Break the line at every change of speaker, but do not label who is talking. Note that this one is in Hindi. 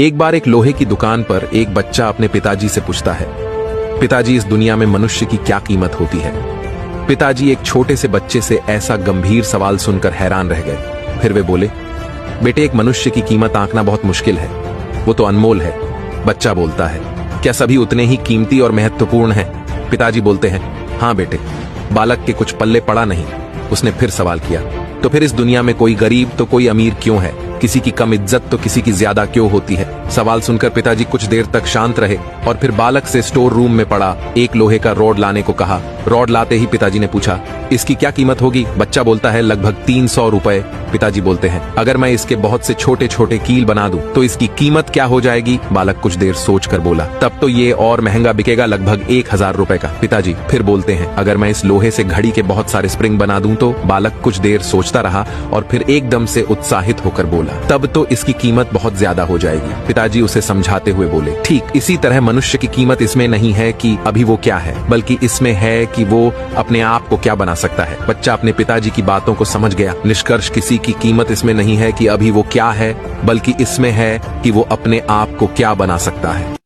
एक बार एक लोहे की दुकान पर एक बच्चा अपने पिताजी से पूछता है, पिताजी इस दुनिया में मनुष्य की क्या कीमत होती है। पिताजी एक छोटे से बच्चे से ऐसा गंभीर सवाल सुनकर हैरान रह गए। फिर वे बोले, बेटे एक मनुष्य की कीमत आंकना बहुत मुश्किल है, वो तो अनमोल है। बच्चा बोलता है, क्या सभी उतने ही कीमती और महत्वपूर्ण हैं? पिताजी बोलते हैं, हाँ बेटे। बालक के कुछ पल्ले पड़ा नहीं। उसने फिर सवाल किया, तो फिर इस दुनिया में कोई गरीब तो कोई अमीर क्यों है? किसी की कम इज्जत तो किसी की ज्यादा क्यों होती है? सवाल सुनकर पिताजी कुछ देर तक शांत रहे और फिर बालक से स्टोर रूम में पड़ा एक लोहे का रॉड लाने को कहा। रॉड लाते ही पिताजी ने पूछा, इसकी क्या कीमत होगी? बच्चा बोलता है, लगभग 300 रुपए। पिताजी बोलते हैं, अगर मैं इसके बहुत से छोटे छोटे कील बना दूं तो इसकी कीमत क्या हो जाएगी? बालक कुछ देर सोच कर बोला, तब तो ये और महंगा बिकेगा, लगभग 1000 रुपए का। पिताजी फिर बोलते हैं, अगर मैं इस लोहे से घड़ी के बहुत सारे स्प्रिंग बना दूं तो? बालक कुछ देर सोचता रहा और फिर एकदम से उत्साहित होकर बोला, तब तो इसकी कीमत बहुत ज्यादा हो जाएगी। पिताजी उसे समझाते हुए बोले, ठीक इसी तरह मनुष्य की कीमत इसमें नहीं है कि अभी वो क्या है, बल्कि इसमें है कि वो अपने आप को क्या बना सकता है। बच्चा अपने पिताजी की बातों को समझ गया। निष्कर्ष, किसी की कीमत इसमें नहीं है कि अभी वो क्या है, बल्कि इसमें है कि वो अपने आप को क्या बना सकता है।